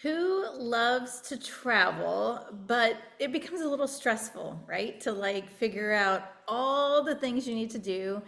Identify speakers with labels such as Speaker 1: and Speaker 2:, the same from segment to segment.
Speaker 1: Who loves to travel, but it becomes a little stressful, right? To like figure out all the things you need to do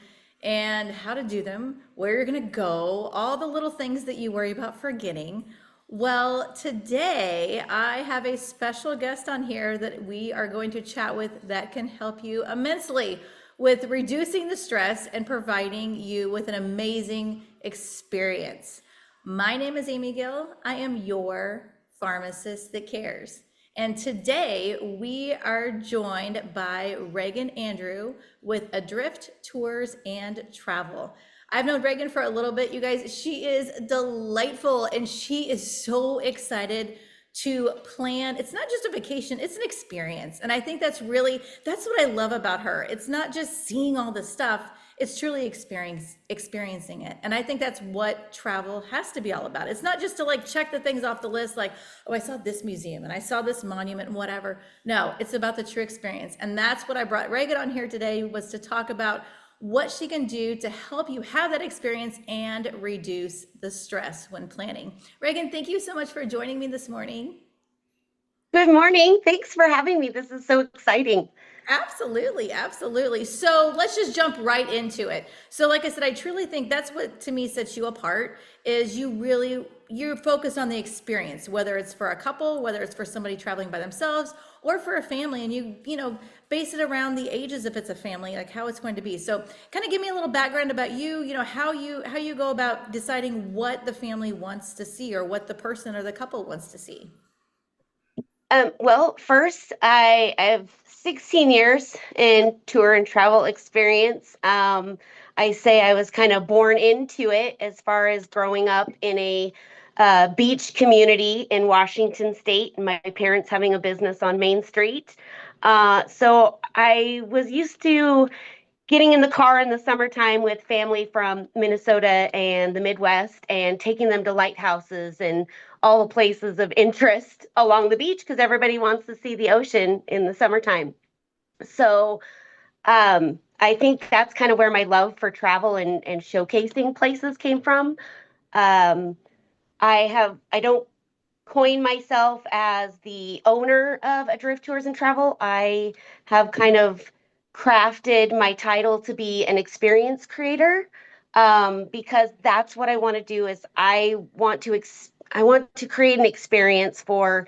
Speaker 1: and how to do them, where you're going to go, all the little things that you worry about forgetting. Well, today I have a special guest on here that we are going to chat with that can help you immensely with reducing the stress and providing you with an amazing experience. My name is Amy Gill. I am your pharmacist that cares. And today we are joined by Ragan Andrew with Adrift Tours and Travel. I've known Reagan for a little bit, you guys. She is delightful and she is so excited to plan. It's not just a vacation, it's an experience. And I think that's what I love about her. It's not just seeing all the stuff, it's truly experiencing it. And I think that's what travel has to be all about. It's not just to like check the things off the list, like, oh, I saw this museum and I saw this monument and whatever. No, it's about the true experience. And that's what I brought Reagan on here today, was to talk about what she can do to help you have that experience and reduce the stress when planning. Reagan, thank you so much for joining me this morning.
Speaker 2: Good morning. Thanks for having me. This is so exciting.
Speaker 1: Absolutely, absolutely. So let's just jump right into it. So like I said, I truly think that's what to me sets you apart is you're focused on the experience, whether it's for a couple, whether it's for somebody traveling by themselves or for a family, and you base it around the ages if it's a family, like how it's going to be. So kind of give me a little background about you, how you go about deciding what the family wants to see or what the person or the couple wants to see.
Speaker 2: Well, first, I have 16 years in tour and travel experience. I say I was kind of born into it as far as growing up in a beach community in Washington State, and my parents having a business on Main Street. So I was used to getting in the car in the summertime with family from Minnesota and the Midwest and taking them to lighthouses and all the places of interest along the beach because everybody wants to see the ocean in the summertime. So I think that's kind of where my love for travel and showcasing places came from. Um, I don't coin myself as the owner of Adrift Tours and Travel. I have kind of crafted my title to be an experience creator, because that's what I want to do. Is I want to create an experience for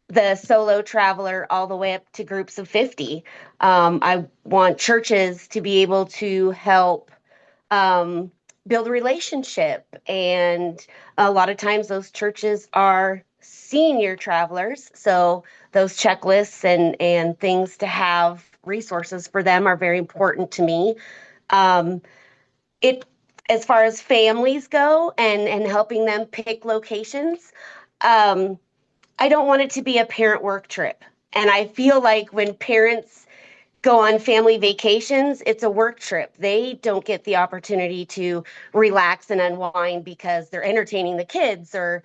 Speaker 2: the solo traveler all the way up to groups of 50. I want churches to be able to help um, build a relationship. And a lot of times those churches are senior travelers. So those checklists and things to have resources for them are very important to me. Um, it as far as families go and helping them pick locations, um, I don't want it to be a parent work trip. And I feel like when parents go on family vacations, it's a work trip. They don't get the opportunity to relax and unwind because they're entertaining the kids or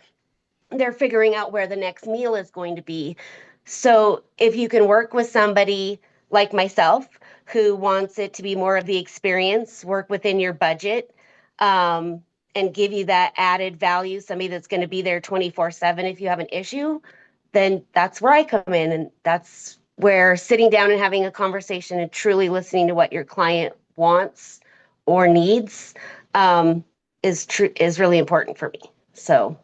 Speaker 2: they're figuring out where the next meal is going to be. So if you can work with somebody like myself who wants it to be more of the experience, work within your budget, um, and give you that added value, somebody that's going to be there 24/7 if you have an issue, then that's where I come in. And that's where sitting down and having a conversation and truly listening to what your client wants or needs, um, is really important for me. So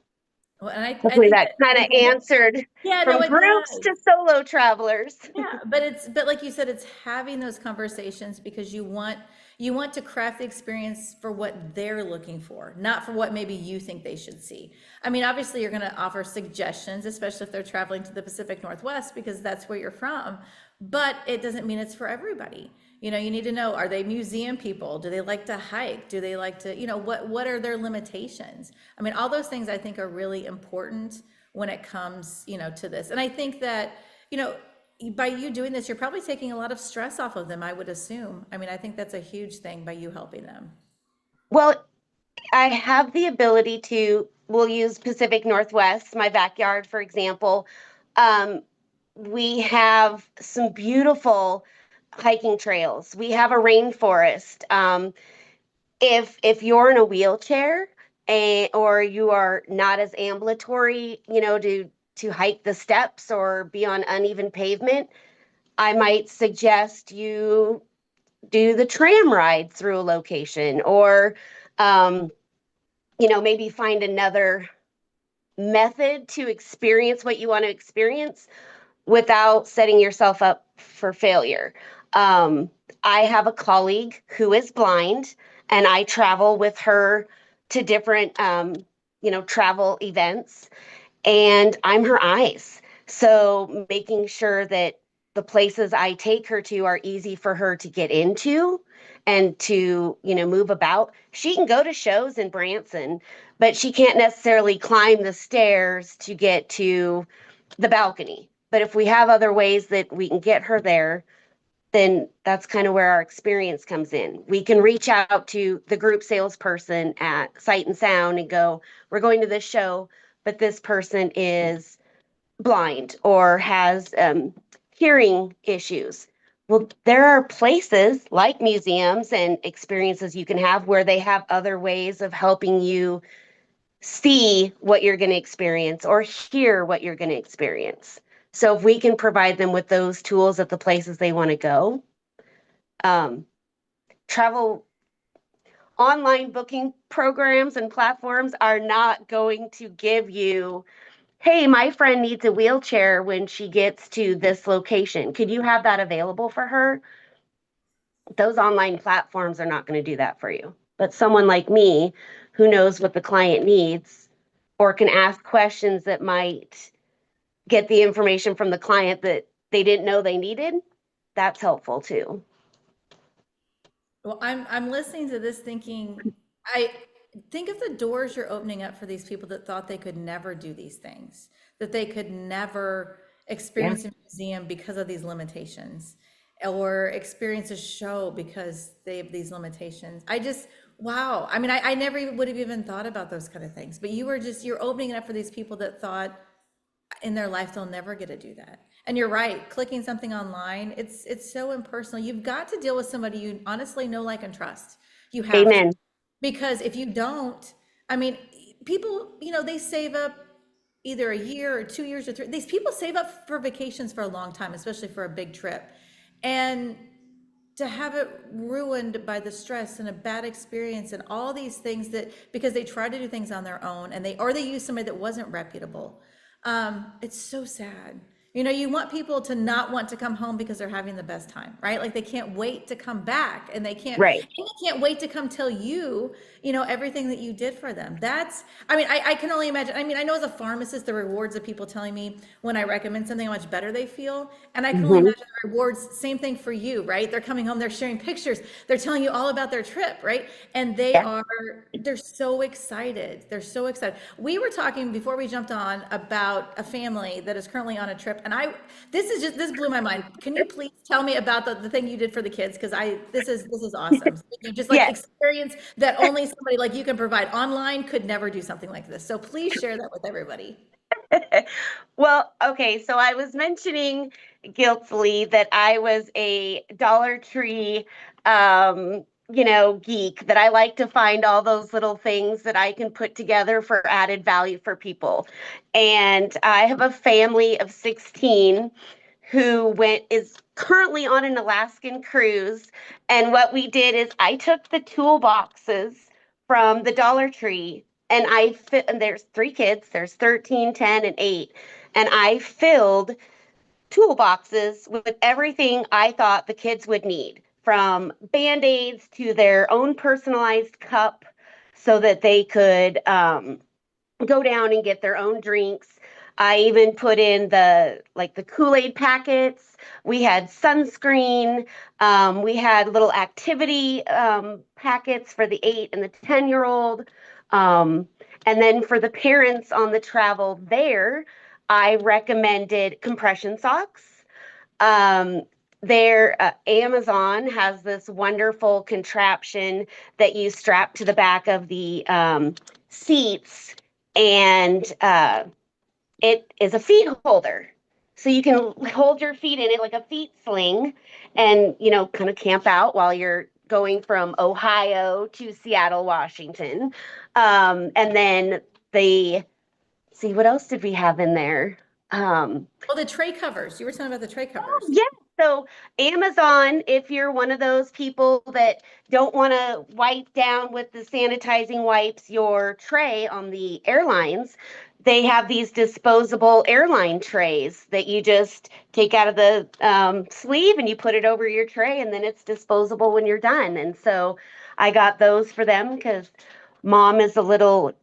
Speaker 1: Well, and I
Speaker 2: hopefully
Speaker 1: think
Speaker 2: that
Speaker 1: that
Speaker 2: kind of
Speaker 1: is a,
Speaker 2: answered
Speaker 1: yeah, no,
Speaker 2: from
Speaker 1: it
Speaker 2: groups
Speaker 1: does.
Speaker 2: to solo travelers.
Speaker 1: Yeah, but like you said, it's having those conversations because you want to craft the experience for what they're looking for, not for what maybe you think they should see. I mean, obviously you're going to offer suggestions, especially if they're traveling to the Pacific Northwest because that's where you're from, but it doesn't mean it's for everybody. You need to know, are they museum people? Do they like to hike? Do they like to, what are their limitations? I mean, all those things I think are really important when it comes, to this. And I think that, you know, by you doing this, you're probably taking a lot of stress off of them, I would assume. I mean, I think that's a huge thing by you helping them.
Speaker 2: Well, I have the ability to, we'll use Pacific Northwest, my backyard, for example. Um, we have some beautiful hiking trails. We have a rainforest. If you're in a wheelchair, or you are not as ambulatory, to hike the steps or be on uneven pavement, I might suggest you do the tram ride through a location, or um, maybe find another method to experience what you want to experience without setting yourself up for failure. Um, I have a colleague who is blind, and I travel with her to different, travel events, and I'm her eyes. So making sure that the places I take her to are easy for her to get into and to, move about. She can go to shows in Branson, but she can't necessarily climb the stairs to get to the balcony. But if we have other ways that we can get her there, then that's kind of where our experience comes in. We can reach out to the group salesperson at Sight and Sound and go, we're going to this show, but this person is blind or has hearing issues. Well, there are places like museums and experiences you can have where they have other ways of helping you see what you're going to experience or hear what you're going to experience. So if we can provide them with those tools at the places they want to go, um, travel online booking programs and platforms are not going to give you, hey, my friend needs a wheelchair when she gets to this location. Could you have that available for her? Those online platforms are not going to do that for you. But someone like me who knows what the client needs or can ask questions that might get the information from the client that they didn't know they needed, that's helpful too.
Speaker 1: Well, I'm listening to this thinking, I think of the doors you're opening up for these people that thought they could never do these things, that they could never
Speaker 2: Yeah.
Speaker 1: experience a museum because of these limitations, or experience a show because they have these limitations. I just, wow. I mean, I never even would have even thought about those kind of things, but you're opening it up for these people that thought in their life they'll never get to do that. And you're right, clicking something online, it's so impersonal. You've got to deal with somebody you honestly know, like, and trust. You have to.
Speaker 2: Amen.
Speaker 1: Because if you don't, I mean, people, they save up either a year or 2 years or three. These people save up for vacations for a long time, especially for a big trip. And to have it ruined by the stress and a bad experience and all these things, that because they try to do things on their own, and they use somebody that wasn't reputable. It's so sad. You want people to not want to come home because they're having the best time, right? Like, they can't wait to come back, and
Speaker 2: Right.
Speaker 1: they can't wait to come tell you, everything that you did for them. I mean, I can only imagine. I mean, I know as a pharmacist, the rewards of people telling me when I recommend something, how much better they feel. And I can only
Speaker 2: Hmm.
Speaker 1: imagine the rewards, same thing for you, right? They're coming home, they're sharing pictures, they're telling you all about their trip, right? And
Speaker 2: Yeah.
Speaker 1: they're so excited. They're so excited. We were talking before we jumped on about a family that is currently on a trip. And this blew my mind. Can you please tell me about the thing you did for the kids? Because this is awesome. You just like
Speaker 2: Yes.
Speaker 1: experience that only somebody like you can provide. Online could never do something like this. So please share that with everybody.
Speaker 2: Well, okay, so I was mentioning guiltily that I was a Dollar Tree, geek, that I like to find all those little things that I can put together for added value for people. And I have a family of 16 who is currently on an Alaskan cruise. And what we did is I took the toolboxes from the Dollar Tree, and and there's three kids, there's 13, 10, and 8. And I filled toolboxes with everything I thought the kids would need, from band-aids to their own personalized cup so that they could go down and get their own drinks. I even put in the Kool-Aid packets. We had sunscreen. We had little activity packets for the 8 and the 10-year-old. Um, and then for the parents on the travel there, I recommended compression socks. Um, Amazon has this wonderful contraption that you strap to the back of the seats, and it is a feet holder. So you can hold your feet in it like a feet sling and, kind of camp out while you're going from Ohio to Seattle, Washington. And then the, see, what else did we have in there? Um,
Speaker 1: Oh, the tray covers. You were talking about the tray covers.
Speaker 2: yeah. So Amazon, if you're one of those people that don't want to wipe down with the sanitizing wipes your tray on the airlines, they have these disposable airline trays that you just take out of the sleeve and you put it over your tray, and then it's disposable when you're done. And so I got those for them because mom is a little,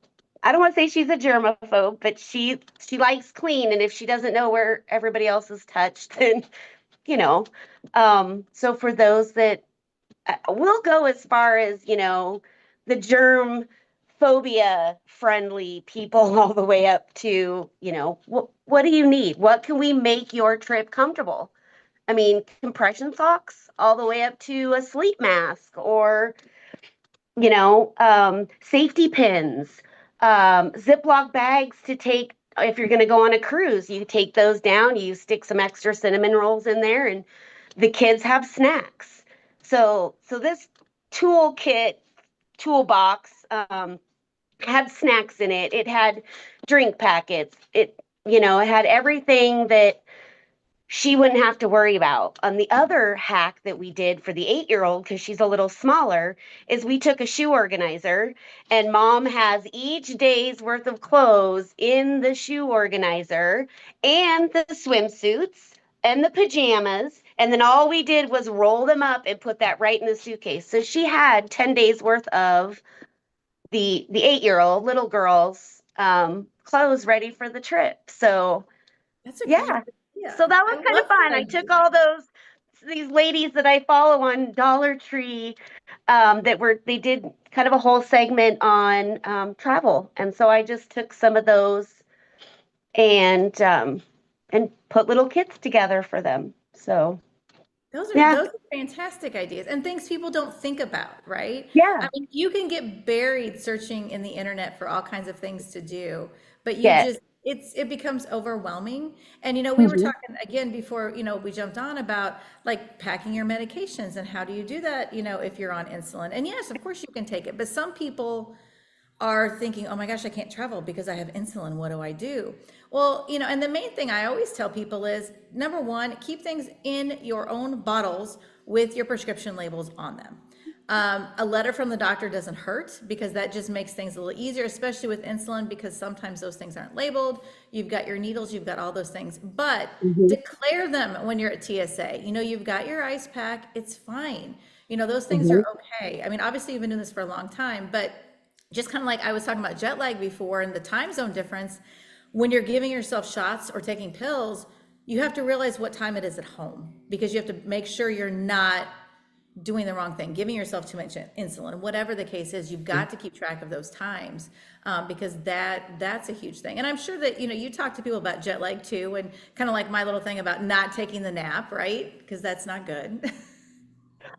Speaker 2: I don't want to say she's a germaphobe, but she likes clean, and if she doesn't know where everybody else is touched, then you know. So for those that will go as far as the germ phobia friendly people, all the way up to what do you need? What can we make your trip comfortable? I mean, compression socks, all the way up to a sleep mask, or safety pins, Ziploc bags to take if you're going to go on a cruise. You take those down, you stick some extra cinnamon rolls in there, and the kids have snacks. So this toolkit toolbox had snacks in it. It had drink packets. It had everything that she wouldn't have to worry about. On the other hack that we did for the 8-year-old, because she's a little smaller, is we took a shoe organizer, and mom has each day's worth of clothes in the shoe organizer, and the swimsuits and the pajamas. And then all we did was roll them up and put that right in the suitcase. So she had 10 days worth of the 8-year-old little girl's clothes ready for the trip. So
Speaker 1: That's a great
Speaker 2: yeah. So
Speaker 1: idea.
Speaker 2: that
Speaker 1: I
Speaker 2: was kind of
Speaker 1: love that
Speaker 2: fun. I took
Speaker 1: idea.
Speaker 2: all these ladies that I follow on Dollar Tree, they did kind of a whole segment on travel. And so I just took some of those and put little kits together for them. So yeah,
Speaker 1: Those are fantastic ideas and things people don't think about, right? I
Speaker 2: yeah,
Speaker 1: mean, you can get buried searching in the internet for all kinds of things to do, but you
Speaker 2: yes.
Speaker 1: just it becomes overwhelming. And we were
Speaker 2: Hmm.
Speaker 1: talking again before, we jumped on about like packing your medications and how do you do that, if you're on insulin. And yes, of course you can take it, but some people are thinking, oh my gosh, I can't travel because I have insulin. What do I do? Well, and the main thing I always tell people is number one, keep things in your own bottles with your prescription labels on them. A letter from the doctor doesn't hurt because that just makes things a little easier, especially with insulin, because sometimes those things aren't labeled. You've got your needles, you've got all those things, but
Speaker 2: Hmm.
Speaker 1: declare them when you're at TSA. You've got your ice pack, it's fine. Those things are
Speaker 2: Hmm.
Speaker 1: okay. I mean, obviously, you've been doing this for a long time, but just kind of like I was talking about jet lag before and the time zone difference, when you're giving yourself shots or taking pills, you have to realize what time it is at home because you have to make sure you're not doing the wrong thing, giving yourself too much insulin, whatever the case is. You've got to keep track of those times because that's a huge thing. And I'm sure that you talk to people about jet lag too, and kind of like my little thing about not taking the nap, right? Because that's not good.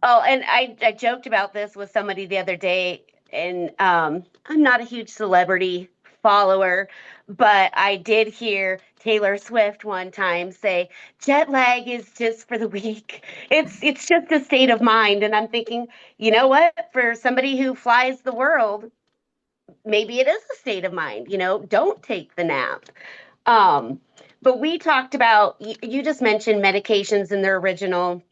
Speaker 2: Oh, and I joked about this with somebody the other day, and I'm not a huge celebrity follower, but I did hear Taylor Swift one time say jet lag is just for the weak. It's just a state of mind, and I'm thinking, you know what? For somebody who flies the world, maybe it is a state of mind. Don't take the nap. Um, but we talked about you just mentioned medications in their original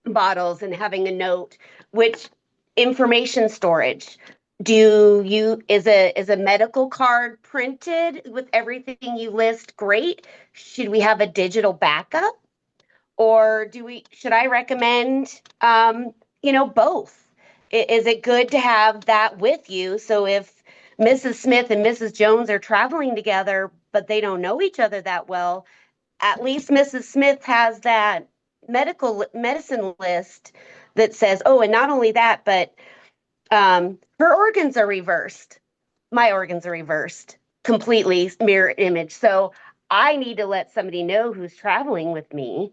Speaker 2: bottles and having a note, which information storage. Do you is a medical card printed with everything you list great? Should we have a digital backup, or do we should I recommend both? Is it good to have that with you, so if Mrs. Smith and Mrs. Jones are traveling together but they don't know each other that well, at least Mrs. Smith has that medicine list that says, oh, and not only that, but her organs are reversed. My organs are reversed, completely mirror image. So I need to let somebody know who's traveling with me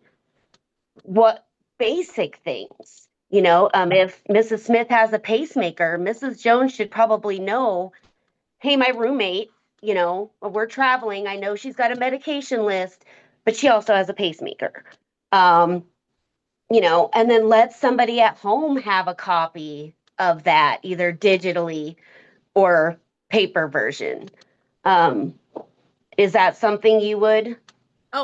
Speaker 2: what basic things. If Mrs. Smith has a pacemaker, Mrs. Jones should probably know, hey, my roommate, we're traveling. I know she's got a medication list, but she also has a pacemaker. Um, and then let somebody at home have a copy of that, either digitally or paper version. Um, is that something you
Speaker 1: Oh,
Speaker 2: would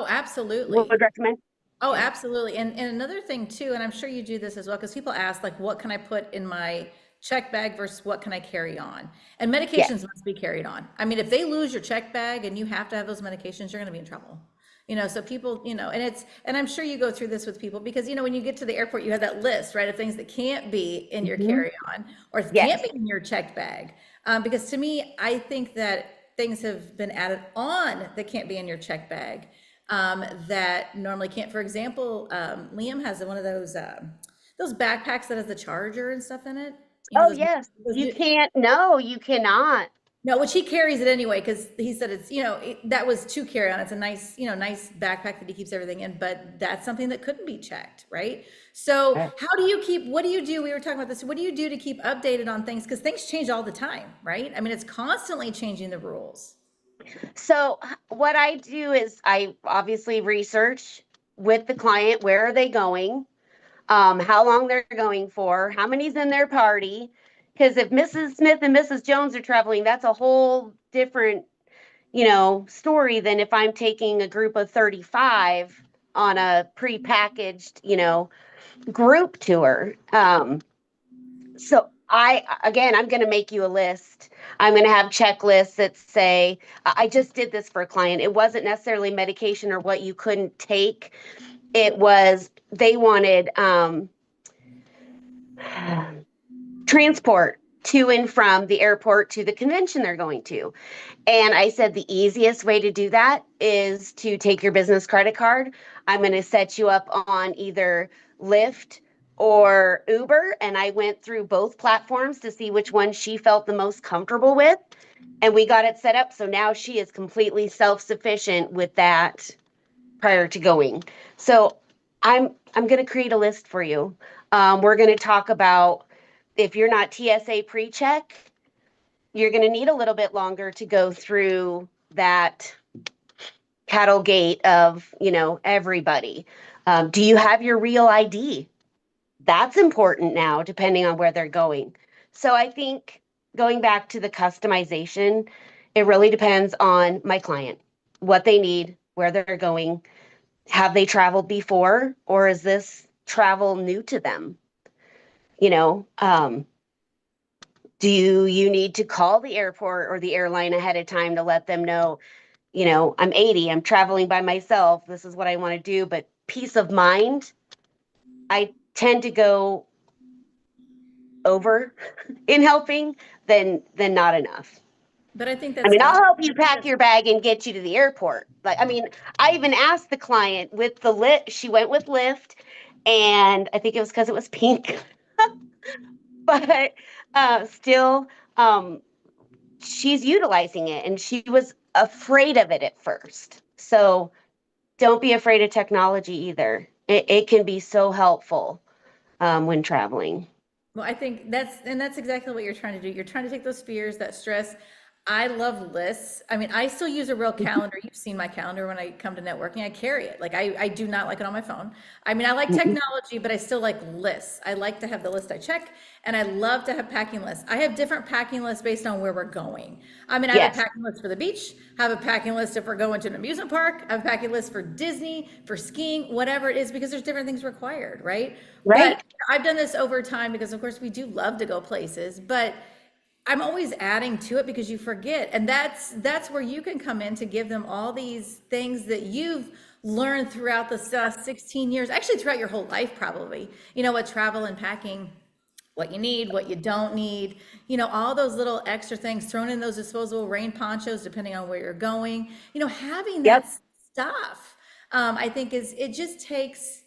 Speaker 1: absolutely.
Speaker 2: recommend?
Speaker 1: Oh,
Speaker 2: Yeah.
Speaker 1: absolutely. And another thing too, and I'm sure you do this as well, because people ask like, what can I put in my check bag versus what can I carry on? And
Speaker 2: Yes.
Speaker 1: medications must be carried on. I mean, if they lose your check bag and you have to have those medications, you're going to be in trouble. So people, and I'm sure you go through this with people because, when you get to the airport, you have that list, right, of things that can't be in your
Speaker 2: Mhm.
Speaker 1: carry-on or can't
Speaker 2: Yes.
Speaker 1: be in your checked bag. Because to me, I think that things have been added on that can't be in your check bag that normally can't. For example, Liam has one of those backpacks that has the charger and stuff in it.
Speaker 2: Oh,
Speaker 1: Those
Speaker 2: yes.
Speaker 1: those
Speaker 2: You
Speaker 1: new,
Speaker 2: can't. No, you cannot.
Speaker 1: no, which he carries it anyway because he said that was to carry on. It's a nice, nice backpack that he keeps everything in, but that's something that couldn't be checked, right? So, what do you do? We were talking about this. What do you do to keep updated on things? Because things change all the time, right? I mean, it's constantly changing the rules.
Speaker 2: So what I do is I obviously research with the client, where are they going, how long they're going for, how many's in their party. Because if Mrs. Smith and Mrs. Jones are traveling, that's a whole different, story than if I'm taking a group of 35 on a prepackaged, group tour. So I'm going to make you a list. I'm going to have checklists that say, I just did this for a client. It wasn't necessarily medication or what you couldn't take. It was, they wanted transport to and from the airport to the convention they're going to. And I said the easiest way to do that is to take your business credit card. I'm going to set you up on either Lyft or Uber. And I went through both platforms to see which one she felt the most comfortable with. And we got it set up. So now she is completely self sufficient with that prior to going. So I'm going to create a list for you. We're going to talk about if you're not TSA pre check, you're going to need a little bit longer to go through that cattle gate of, everybody. Do you have your real ID? That's important now, depending on where they're going. So I think going back to the customization, it really depends on my client, what they need, where they're going. Have they traveled before, or is this travel new to them? You know, um, do you need to call the airport or the airline ahead of time to let them know, I'm 80, I'm traveling by myself, this is what I want to do, but peace of mind, I tend to go over in helping than not enough.
Speaker 1: But I think
Speaker 2: I
Speaker 1: that's
Speaker 2: mean, I'll
Speaker 1: awesome.
Speaker 2: help
Speaker 1: I
Speaker 2: you
Speaker 1: think
Speaker 2: pack
Speaker 1: that's
Speaker 2: your bag and get you to the airport. Like, I mean, I even asked the client with the lit, she went with Lyft, and I think it was because it was pink, but still, um, she's utilizing it, and she was afraid of it at first. So don't be afraid of technology either. It can be so helpful when traveling.
Speaker 1: Well, I think that's exactly what you're trying to do. You're trying to take those fears, that stress. I love lists. I mean, I still use a real calendar. You've seen my calendar when I come to networking. I carry it. Like I do not like it on my phone. I mean, I like
Speaker 2: Mm-mm.
Speaker 1: technology, but I still like lists. I like to have the list I check, and I love to have packing lists. I have different packing lists based on where we're going. I mean, I have a
Speaker 2: Yes,
Speaker 1: packing list for the beach. I have a packing list if we're going to an amusement park. I have a packing list for Disney, for skiing, whatever it is, because there's different things required, right? But
Speaker 2: right.
Speaker 1: I've done this over time because, of course, we do love to go places, but I'm always adding to it because you forget. And that's where you can come in to give them all these things that you've learned throughout the 16 years, actually throughout your whole life, probably, what travel and packing, what you need, what you don't need, all those little extra things thrown in those disposable rain ponchos, depending on where you're going, having
Speaker 2: Yep.
Speaker 1: that stuff, I think it just takes,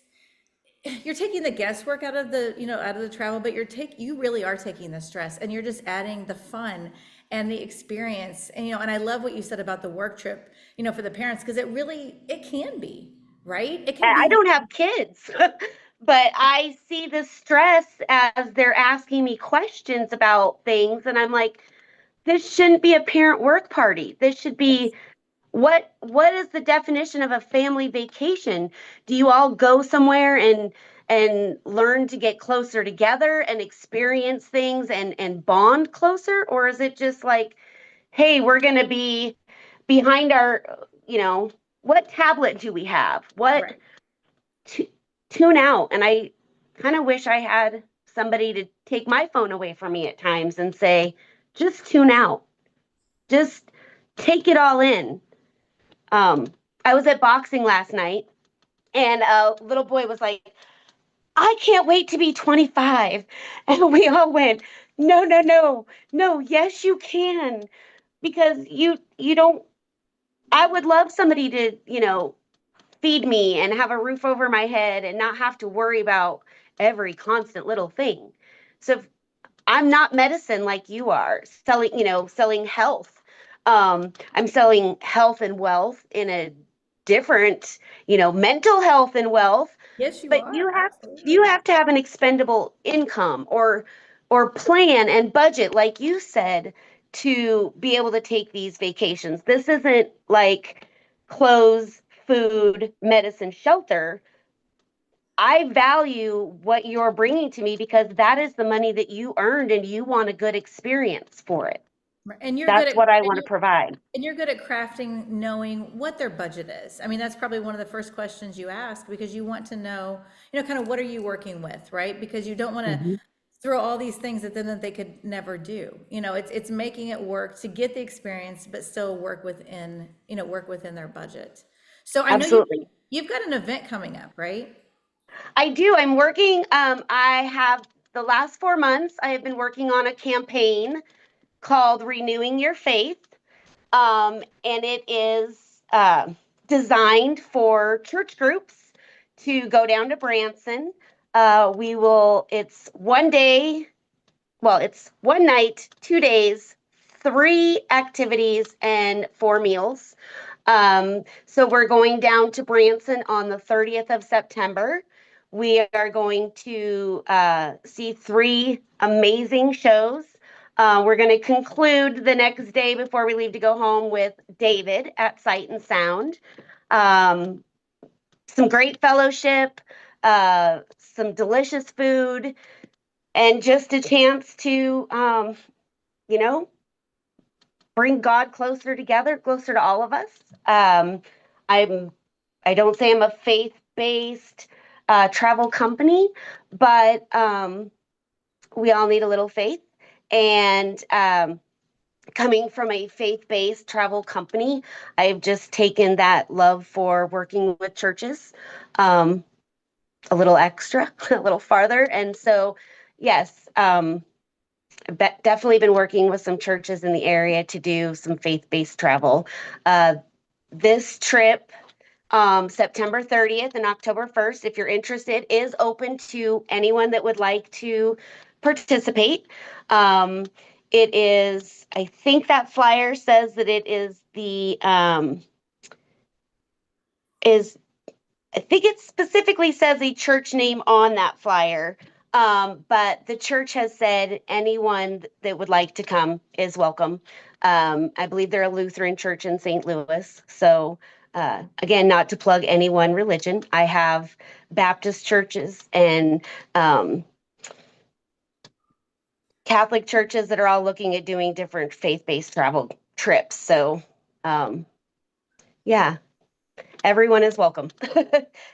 Speaker 1: you're taking the guesswork out of the travel, but you really are taking the stress and you're just adding the fun and the experience. And I love what you said about the work trip, for the parents, because it can be, right? It can
Speaker 2: I
Speaker 1: be.
Speaker 2: don't have kids, but I see the stress as they're asking me questions about things, and I'm like, this shouldn't be a parent work party. This should be what is the definition of a family vacation? Do you all go somewhere and and learn to get closer together and experience things and bond closer? Or is it just like, hey, we're going to be behind our, you know, what tablet do we have? What
Speaker 1: Right.
Speaker 2: t- tune out? And I kind of wish I had somebody to take my phone away from me at times and say, just tune out, just take it all in. Um, I was at boxing last night, and a little boy was like, I can't wait to be 25. And we all went, no, no, no, no, yes, you can. Because you don't, I would love somebody to, feed me and have a roof over my head and not have to worry about every constant little thing. So I'm not medicine like you are, selling health. I'm selling health and wealth in a different, mental health and wealth,
Speaker 1: Yes, you
Speaker 2: but
Speaker 1: are.
Speaker 2: you have to have an expendable income or plan and budget, like you said, to be able to take these vacations. This isn't like clothes, food, medicine, shelter. I value what you're bringing to me because that is the money that you earned and you want a good experience for it.
Speaker 1: Right. And you're good
Speaker 2: That's
Speaker 1: at
Speaker 2: what I
Speaker 1: and
Speaker 2: want to
Speaker 1: you're
Speaker 2: provide.
Speaker 1: and you're good at crafting knowing what their budget is. I mean, that's probably one of the first questions you ask because you want to know, kind of what are you working with, right? Because you don't want to
Speaker 2: Mhm.
Speaker 1: throw all these things at them that they could never do. It's making it work to get the experience, but still work within their budget. So I know
Speaker 2: Absolutely.
Speaker 1: you've got an event coming up, right?
Speaker 2: I do. I'm working. I have the last 4 months, I have been working on a campaign called Renewing Your Faith. And it is designed for church groups to go down to Branson. It's one day, well, it's one night, 2 days, three activities, and four meals. So we're going down to Branson on the 30th of September. We are going to see three amazing shows. We're going to conclude the next day before we leave to go home with David at Sight and Sound. Um, some great fellowship, some delicious food, and just a chance to, you know, bring God closer together, closer to all of us. Um, I'm, I don't say I'm a faith-based travel company, but we all need a little faith. And coming from a faith-based travel company, I've just taken that love for working with churches um, a little extra, a little farther. And so, yes, definitely been working with some churches in the area to do some faith-based travel. Uh, this trip, September 30th and October 1st, if you're interested, is open to anyone that would like to participate. Um, it is, I think that flyer says that it is is I think it specifically says a church name on that flyer. But the church has said anyone that would like to come is welcome. I believe they're a Lutheran church in St. Louis. So, again, not to plug any one religion, I have Baptist churches and Catholic churches that are all looking at doing different faith based travel trips. So, um, yeah, everyone is welcome.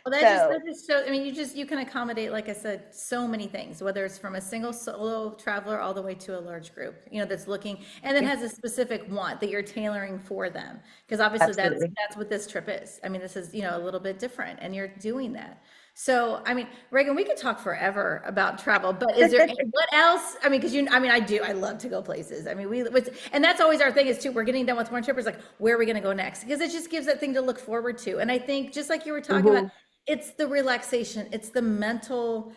Speaker 1: Well,
Speaker 2: So,
Speaker 1: that just shows, I mean, you can accommodate, like I said, so many things, whether it's from a single solo traveler all the way to a large group, that's looking and then
Speaker 2: yeah,
Speaker 1: has a specific want that you're tailoring for them. Because obviously
Speaker 2: absolutely.
Speaker 1: that's what this trip is. I mean, this is, a little bit different and you're doing that. So, I mean, Reagan, we could talk forever about travel, but is there what else? I mean, because I love to go places. I mean, and that's always our thing is too, we're getting done with one trip. It's like, where are we going to go next? Because it just gives that thing to look forward to. And I think just like you were talking about,
Speaker 2: Mhm.
Speaker 1: it's the relaxation, it's the mental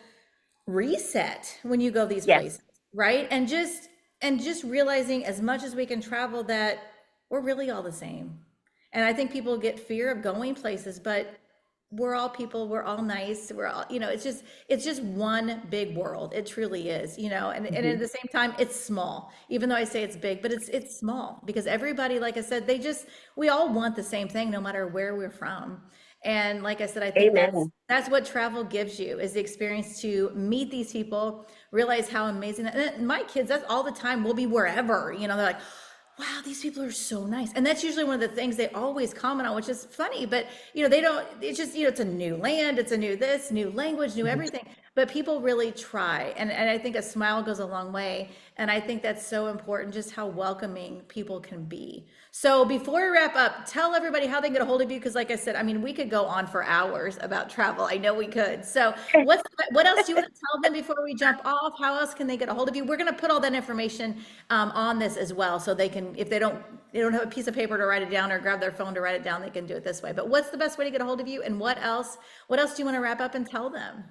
Speaker 1: reset when you go these
Speaker 2: Yes.
Speaker 1: places, right? And just realizing as much as we can travel that we're really all the same. And I think people get fear of going places, but we're all people, we're all nice, we're all, it's just one big world. It truly is, and at
Speaker 2: Mhm.
Speaker 1: the same time, it's small, even though I say it's big, but it's small because everybody, like I said, we all want the same thing no matter where we're from. And like I said, I think
Speaker 2: Amen.
Speaker 1: that's what travel gives you, is the experience to meet these people, realize how amazing and my kids, that's all the time. We'll be wherever, they're like, wow, these people are so nice. And that's usually one of the things they always comment on, which is funny, but they don't, it's just, it's a new land, it's a new this, new language, new everything. But people really try. And I think a smile goes a long way. And I think that's so important, just how welcoming people can be. So before we wrap up, tell everybody how they can get a hold of you. Because like I said, I mean, we could go on for hours about travel. I know we could. So what else do you want to tell them before we jump off? How else can they get a hold of you? We're going to put all that information on this as well. So they can, if they don't have a piece of paper to write it down or grab their phone to write it down, they can do it this way. But what's the best way to get a hold of you? And what else do you want to wrap up and tell them?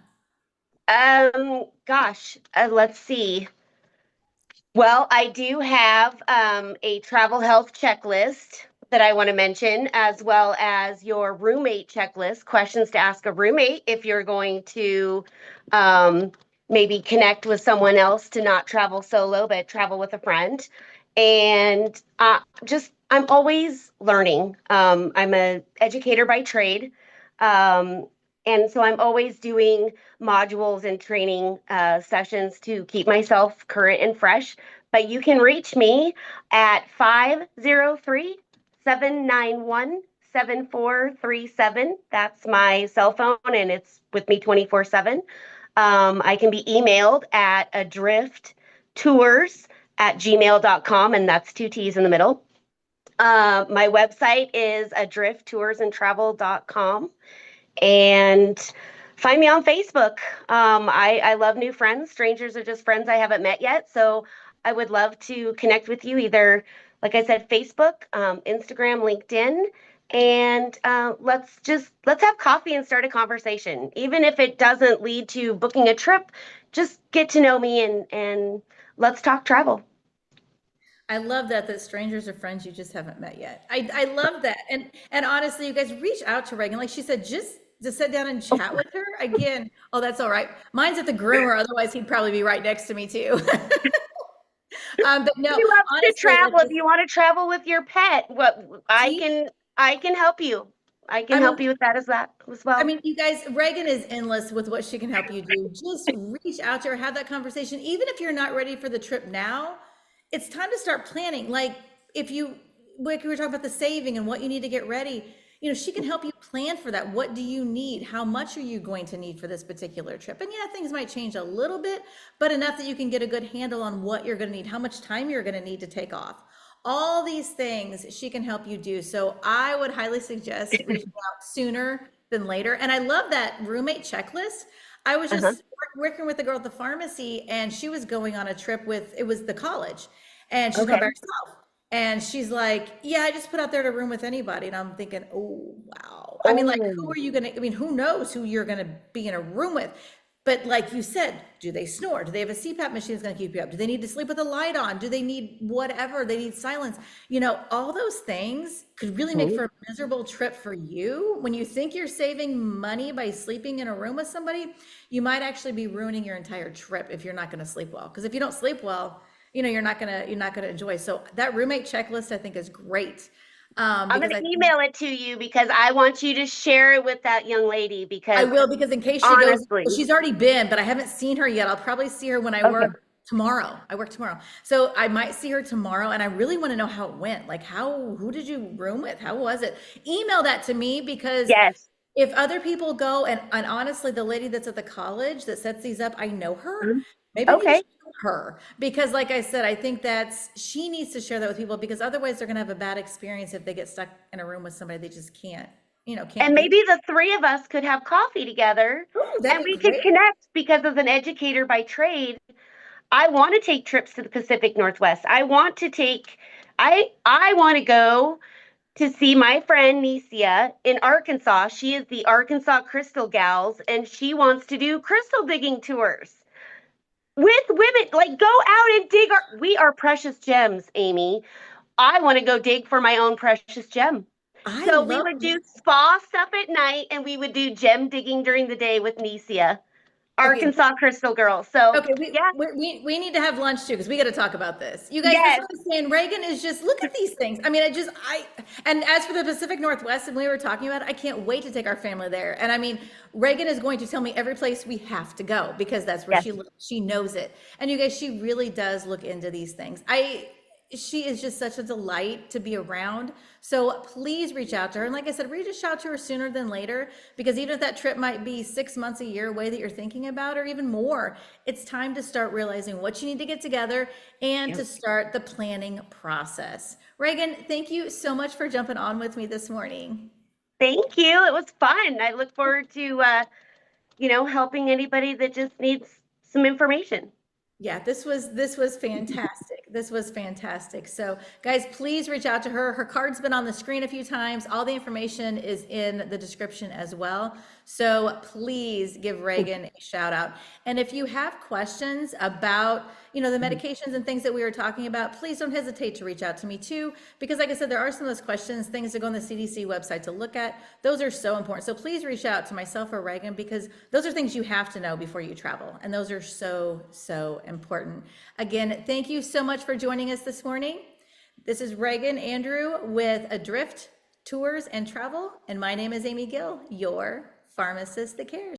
Speaker 2: Gosh, let's see. Well, I do have a travel health checklist that I want to mention, as well as your roommate checklist, questions to ask a roommate if you're going to um, maybe connect with someone else to not travel solo, but travel with a friend. And I'm always learning. I'm an educator by trade. Um, and so I'm always doing modules and training sessions to keep myself current and fresh. But you can reach me at 503-791-7437. That's my cell phone, and it's with me 24/7. I can be emailed at adrifttours@gmail.com, and that's two T's in the middle. My website is adrifttoursandtravel.com, and find me on Facebook. I love new friends. Strangers are just friends I haven't met yet. So I would love to connect with you either, like I said, Facebook, Instagram, LinkedIn, and let's have coffee and start a conversation. Even if it doesn't lead to booking a trip, just get to know me and let's talk travel.
Speaker 1: I love that strangers are friends you just haven't met yet. I love that. And honestly, you guys reach out to Reagan. Like she said, just to sit down and chat with her again. Oh, that's all right. Mine's at the groomer. Otherwise, he'd probably be right next to me too. But no,
Speaker 2: You love to
Speaker 1: honestly, like
Speaker 2: travel. If you want to travel with your pet, what
Speaker 1: see,
Speaker 2: I can help you. I can
Speaker 1: I
Speaker 2: help
Speaker 1: mean,
Speaker 2: you with that as
Speaker 1: I
Speaker 2: well.
Speaker 1: mean, you guys, Reagan is endless with what she can help you do. Just reach out to her, have that conversation. Even if you're not ready for the trip now, it's time to start planning. Like we were talking about the saving and what you need to get ready, she can help you plan for that. What do you need? How much are you going to need for this particular trip? And yeah, things might change a little bit, but enough that you can get a good handle on what you're going to need, how much time you're going to need to take off. All these things she can help you do. So I would highly suggest reaching out sooner than later. And I love that roommate checklist. I was
Speaker 2: Uh-huh.
Speaker 1: just working with the girl at the pharmacy, and she was going on a trip with, it was the college, and she's going by
Speaker 2: Okay.
Speaker 1: herself. And she's like, yeah, I just put out there to room with anybody. And I'm thinking, oh, wow. I mean, like, who
Speaker 2: Oh.
Speaker 1: are you going to, I mean, who knows who you're going to be in a room with? But like you said, do they snore? Do they have a CPAP machine that's going to keep you up? Do they need to sleep with the light on? Do they need whatever? They need silence. All those things could really make
Speaker 2: Mhm.
Speaker 1: for a miserable trip for you. When you think you're saving money by sleeping in a room with somebody, you might actually be ruining your entire trip if you're not going to sleep well. Because if you don't sleep well, you're not gonna enjoy. So that roommate checklist I think is great.
Speaker 2: I'm
Speaker 1: Because
Speaker 2: going to email it to you because I want you to share it with that young lady
Speaker 1: I
Speaker 2: because
Speaker 1: will, because in case she goes,
Speaker 2: honestly,
Speaker 1: well, she's already been, but I haven't seen her yet. I'll probably see her when I
Speaker 2: okay.
Speaker 1: work tomorrow. I work tomorrow. So I might see her tomorrow, and I really want to know how it went. Like who did you room with? How was it? Email that to me, because
Speaker 2: Yes.
Speaker 1: if other people go, and honestly, the lady that's at the college that sets these up, I know her.
Speaker 2: Mhm.
Speaker 1: Maybe I need to
Speaker 2: Okay.
Speaker 1: show her, because like I said, I think she needs to share that with people, because otherwise they're gonna have a bad experience if they get stuck in a room with somebody they just can't
Speaker 2: And
Speaker 1: be.
Speaker 2: maybe the three of us could have coffee together
Speaker 1: Ooh,
Speaker 2: and
Speaker 1: that'd be
Speaker 2: we could
Speaker 1: great.
Speaker 2: connect because as an educator by trade, I want to take trips to the Pacific Northwest. I want to go to see my friend Nicia in Arkansas. She is the Arkansas Crystal Gals and she wants to do crystal digging tours with women. Like go out and dig we are precious gems, Amy. I want to go dig for my own precious gem.
Speaker 1: I
Speaker 2: So we
Speaker 1: love
Speaker 2: would do spa stuff at night and we would do gem digging during the day with Nicia.
Speaker 1: Okay,
Speaker 2: Arkansas Crystal Girl. So
Speaker 1: okay,
Speaker 2: yeah,
Speaker 1: we need to have lunch too because we got to talk about this. You guys, this is
Speaker 2: yes,
Speaker 1: what I'm saying. Reagan is just look at these things. I mean, and as for the Pacific Northwest, and we were talking about it, I can't wait to take our family there. And I mean, Reagan is going to tell me every place we have to go because that's where
Speaker 2: yes,
Speaker 1: she lives. She knows it. And you guys, she really does look into these things. She is just such a delight to be around. So please reach out to her. And like I said, reach out to her sooner than later, because even if that trip might be 6 months, a year away that you're thinking about, or even more, it's time to start realizing what you need to get together and
Speaker 2: yeah.
Speaker 1: to start the planning process. Reagan, thank you so much for jumping on with me this morning.
Speaker 2: Thank you. It was fun. I look forward to helping anybody that just needs some information.
Speaker 1: Yeah, this was fantastic. This was fantastic. So, guys, please reach out to her. Her card's been on the screen a few times. All the information is in the description as well. So, please give Reagan a shout out. And if you have questions about, the medications and things that we were talking about, please don't hesitate to reach out to me too, because like I said, there are some of those questions, things that go on the CDC website to look at. Those are so important. So please reach out to myself or Reagan, because those are things you have to know before you travel. And those are so, so important. Again, thank you so much for joining us this morning. This is Ragan Andrew with Adrift Tours and Travel. And my name is Amy Gill, your pharmacist that cares.